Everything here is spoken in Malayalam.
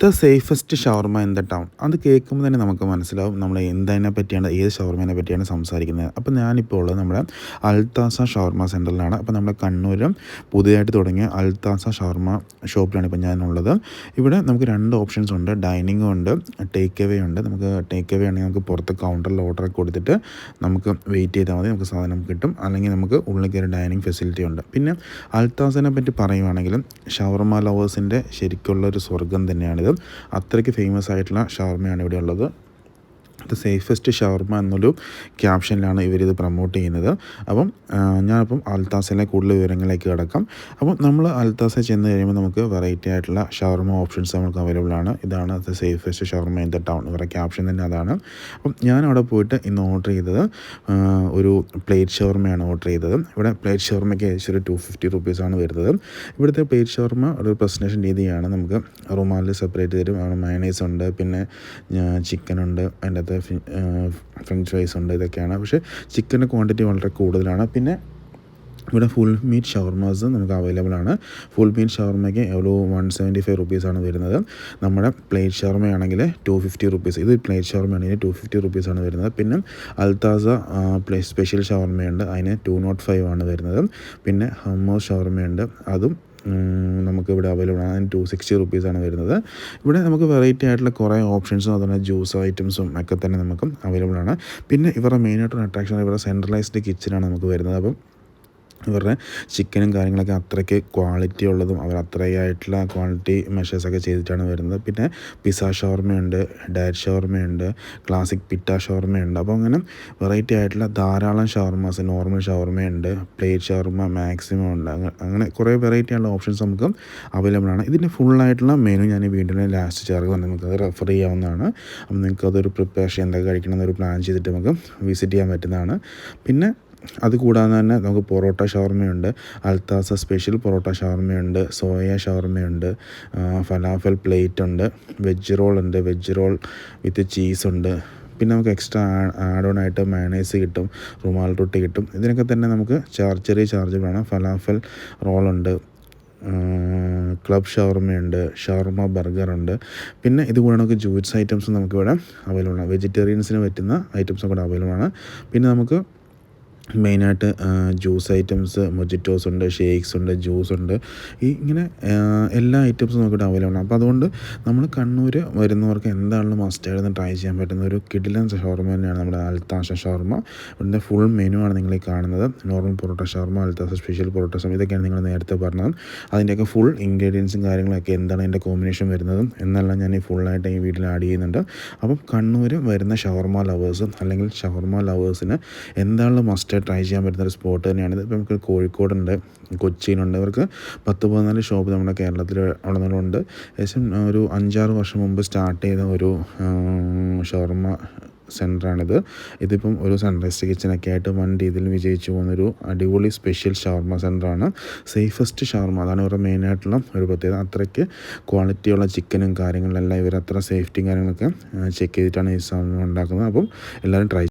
The safest shawarma in the town. അത് കേൾക്കുമ്പോൾ തന്നെ നമുക്ക് മനസ്സിലാവും നമ്മൾ എന്തതിനെ പറ്റിയാണ്, ഏത് ഷവർമേനെ പറ്റിയാണ് സംസാരിക്കുന്നത്. അപ്പോൾ ഞാനിപ്പോൾ ഉള്ളത് നമ്മുടെ അൽത്താസ ഷവർമ സെൻറ്ററിലാണ്. അപ്പോൾ നമ്മുടെ കണ്ണൂരും പുതിയതായിട്ട് തുടങ്ങിയ അൽത്താസ ഷവർമ ഷോപ്പിലാണ് ഇപ്പോൾ ഞാനുള്ളത്. ഇവിടെ നമുക്ക് 2 ഓപ്ഷൻസ് ഉണ്ട്. ഡൈനിങ്ങും ഉണ്ട്, ടേക്ക് അവേ ഉണ്ട്. നമുക്ക് ടേക്ക് അവേ ആണെങ്കിൽ നമുക്ക് പുറത്ത് കൗണ്ടറിൽ ഓർഡർ കൊടുത്തിട്ട് നമുക്ക് വെയിറ്റ് ചെയ്താൽ മതി, നമുക്ക് സാധനം കിട്ടും. അല്ലെങ്കിൽ നമുക്ക് ഉള്ളിൽ കയറി ഡൈനിങ് ഫെസിലിറ്റി ഉണ്ട്. പിന്നെ അൽത്താസിനെ പറ്റി പറയുവാണെങ്കിലും ഷവർമ ലവേഴ്സിൻ്റെ ശരിക്കുള്ളൊരു സ്വർഗം തന്നെയാണിത്. അത്രയ്ക്ക് ഫേമസ് ആയിട്ടുള്ള ഷവർമയാണ് ഇവിടെ ഉള്ളത്. ദ സേഫസ്റ്റ് ഷവർമ എന്നൊരു ക്യാപ്ഷനിലാണ് ഇവരിത് പ്രൊമോട്ട് ചെയ്യുന്നത്. അപ്പം ഞാനിപ്പം അൽത്താസിലെ കൂടുതൽ വിവരങ്ങളിലേക്ക് കിടക്കാം. അപ്പം നമ്മൾ അൽത്താസ ചെന്ന് കഴിയുമ്പോൾ നമുക്ക് വെറൈറ്റി ആയിട്ടുള്ള ഷവർമ ഓപ്ഷൻസ് നമുക്ക് അവൈലബിൾ ആണ്. ഇതാണ് the safest shawarma in the town, ഇവരുടെ ക്യാപ്ഷൻ തന്നെ അതാണ്. അപ്പം ഞാൻ അവിടെ പോയിട്ട് ഇന്ന് ഓർഡർ ചെയ്തത് ഒരു പ്ലേറ്റ് ഷവർമയാണ് ഓർഡർ ചെയ്തത്. ഇവിടെ പ്ലേറ്റ് ഷവർമയ്ക്ക് ഏകദേശം ഒരു 250 റുപ്പീസാണ് വരുന്നത്. ഇവിടുത്തെ പ്ലേറ്റ് ഷവർമ ഒരു പ്രസൻറ്റേഷൻ രീതിയാണ്. നമുക്ക് റുമാലിൽ സെപ്പറേറ്റ് തരും. അവിടെ മയണൈസ് ഉണ്ട്, പിന്നെ ചിക്കനുണ്ട്, അതിൻ്റെ അകത്ത് ഫ്രഞ്ച് ഫ്രൈസ് ഉണ്ട്. ഇതൊക്കെയാണ്. പക്ഷേ ചിക്കൻ്റെ ക്വാണ്ടിറ്റി വളരെ കൂടുതലാണ്. പിന്നെ ഇവിടെ ഫുൾ മീറ്റ് ഷവർമാസ് നമുക്ക് അവൈലബിൾ ആണ്. ഫുൾ മീറ്റ് ഷവർമയ്ക്ക് ഒരു 175 റുപ്പീസാണ് വരുന്നത്. നമ്മുടെ പ്ലേറ്റ് ഷവർമയാണെങ്കിൽ 250 റുപ്പീസ്. ഇത് പ്ലേറ്റ് ഷവർമയാണെങ്കിൽ 250 റുപ്പീസാണ് വരുന്നത്. പിന്നെ അൽത്താസ സ്പെഷ്യൽ ഷവർമയുണ്ട്, അതിന് 205 ആണ് വരുന്നത്. പിന്നെ ഹമ്മോസ് ഷവർമയുണ്ട്, അതും നമുക്കിവിടെ അവൈലബിൾ ആണ്. അതിന് 260 റുപ്പീസാണ് വരുന്നത്. ഇവിടെ നമുക്ക് വെറൈറ്റി ആയിട്ടുള്ള കുറേ ഓപ്ഷൻസും അതുപോലെ ജ്യൂസ് ഐറ്റംസും ഒക്കെ തന്നെ നമുക്ക് അവൈലബിൾ ആണ്. പിന്നെ ഇവരുടെ മെയിനായിട്ടുള്ള അട്രാക്ഷൻ ഇവരുടെ സെൻട്രലൈസ്ഡ് കിച്ചനാണ് നമുക്ക് വരുന്നത്. അപ്പം ഇവരുടെ ചിക്കനും കാര്യങ്ങളൊക്കെ അത്രയ്ക്ക് ക്വാളിറ്റി ഉള്ളതും അവർ അത്രയായിട്ടുള്ള ക്വാളിറ്റി മെഷേഴ്സൊക്കെ ചെയ്തിട്ടാണ് വരുന്നത്. പിന്നെ പിസ്സ ഷവർമയുണ്ട്, ഡയറ്റ് ഷവർമയുണ്ട്, ക്ലാസിക് പിറ്റ ഷവർമയുണ്ട്. അപ്പോൾ അങ്ങനെ വെറൈറ്റി ആയിട്ടുള്ള ധാരാളം ഷവർമാസ്, നോർമൽ ഷവർമയുണ്ട്, പ്ലേറ്റ് ഷവർമ മാക്സിമം ഉണ്ട്. അങ്ങനെ കുറേ വെറൈറ്റി ആയിട്ടുള്ള ഓപ്ഷൻസ് നമുക്ക് അവൈലബിൾ ആണ്. ഇതിൻ്റെ ഫുള്ളായിട്ടുള്ള മെനു ഞാൻ ഈ വീഡിയോയിൽ ലാസ്റ്റ് ചേർക്കുന്നുണ്ട്, നമുക്കത് റെഫർ ചെയ്യാവുന്നതാണ്. അപ്പം നിങ്ങൾക്കതൊരു പ്രിപ്പറേഷൻ എന്തൊക്കെ കഴിക്കണമെന്നൊരു പ്ലാൻ ചെയ്തിട്ട് നമുക്ക് വിസിറ്റ് ചെയ്യാൻ പറ്റുന്നതാണ്. പിന്നെ അതുകൂടാതെ തന്നെ നമുക്ക് പൊറോട്ട ഷവർമയുണ്ട്, അൽത്താസ സ്പെഷ്യൽ പൊറോട്ട ഷവർമയുണ്ട്, സോയ ഷവർമയുണ്ട്, ഫലാഫൽ പ്ലേറ്റ് ഉണ്ട്, വെജ് റോൾ ഉണ്ട്, വെജ് റോൾ വിത്ത് ചീസുണ്ട്. പിന്നെ നമുക്ക് എക്സ്ട്രാ ആഡ് ഓൺ ആയിട്ട് മയണൈസ് കിട്ടും, റുമാൽ റൊട്ടി കിട്ടും. ഇതിനൊക്കെ തന്നെ നമുക്ക് ചെറിയ ചാർജുകളാണ്. ഫലാഫൽ റോളുണ്ട്, ക്ലബ് ഷവർമയുണ്ട്, ഷവർമ ബർഗറുണ്ട്. പിന്നെ ഇതുകൂടെ നമുക്ക് ജ്യൂസ് ഐറ്റംസും നമുക്കിവിടെ അവൈലബിൾ ആണ്. വെജിറ്റേറിയൻസിന് പറ്റുന്ന ഐറ്റംസും കൂടെ അവൈലബിൾ ആണ്. പിന്നെ നമുക്ക് മെയിനായിട്ട് ജ്യൂസ് ഐറ്റംസ്, മൊജിറ്റോസ് ഉണ്ട്, ഷേക്സ് ഉണ്ട്, ജ്യൂസ് ഉണ്ട്. ഇങ്ങനെ എല്ലാ ഐറ്റംസും നമുക്കിവിടെ അവൈലബിൾ ആണ്. അപ്പോൾ അതുകൊണ്ട് നമ്മൾ കണ്ണൂർ വരുന്നവർക്ക് എന്താണെങ്കിലും മസ്റ്റായിരുന്നു ട്രൈ ചെയ്യാൻ പറ്റുന്ന ഒരു കിടിലൻ ഷവർമ തന്നെയാണ് നമ്മുടെ അൽത്താസ ഷവർമ. ഇതിൻ്റെ ഫുൾ മെനു ആണ് നിങ്ങൾ ഈ കാണുന്നത്. നോർമൽ പൊറോട്ട ഷവർമ, അൽത്താസ സ്പെഷ്യൽ പൊറോട്ട ഷവർമ, ഇതൊക്കെയാണ് നിങ്ങൾ നേരത്തെ പറഞ്ഞത്. അതിൻ്റെയൊക്കെ ഫുൾ ഇൻഗ്രീഡിയൻസും കാര്യങ്ങളൊക്കെ എന്താണ് അതിൻ്റെ കോമ്പിനേഷൻ വരുന്നതും എന്നെല്ലാം ഞാൻ ഈ ഫുള്ളായിട്ട് ഈ വീട്ടിൽ ആഡ് ചെയ്യുന്നുണ്ട്. അപ്പം കണ്ണൂർ വരുന്ന ഷവർമ ലവേഴ്സും അല്ലെങ്കിൽ ഷവർമ ലവേഴ്സിന് എന്താണെങ്കിലും മസ്റ്റ് ട്രൈ ചെയ്യാൻ പറ്റുന്നൊരു സ്പോട്ട് തന്നെയാണിത്. ഇപ്പോൾ നമുക്ക് കോഴിക്കോടുണ്ട്, കൊച്ചിയിലുണ്ട്. ഇവർക്ക് 10-14 ഷോപ്പ് നമ്മുടെ കേരളത്തിൽ ഉള്ളതുകൊണ്ട് ഏകദേശം ഒരു 5-6 വർഷം മുമ്പ് സ്റ്റാർട്ട് ചെയ്ത ഒരു ഷവർമ സെൻ്ററാണിത്. ഇതിപ്പം ഒരു സൺറൈസ്ഡ് കിച്ചനൊക്കെ ആയിട്ട് വൻ രീതിയിൽ വിജയിച്ചു പോകുന്നൊരു അടിപൊളി സ്പെഷ്യൽ ഷവർമ സെൻ്ററാണ്. സേഫസ്റ്റ് ഷവർമ, അതാണ് ഇവരുടെ മെയിനായിട്ടുള്ള ഒരു പ്രത്യേകത. അത്രയ്ക്ക് ക്വാളിറ്റിയുള്ള ചിക്കനും കാര്യങ്ങളെല്ലാം ഇവർ അത്ര സേഫ്റ്റിയും കാര്യങ്ങളൊക്കെ ചെക്ക് ചെയ്തിട്ടാണ് ഈ സാധനം ഉണ്ടാക്കുന്നത്. അപ്പം എല്ലാവരും ട്രൈ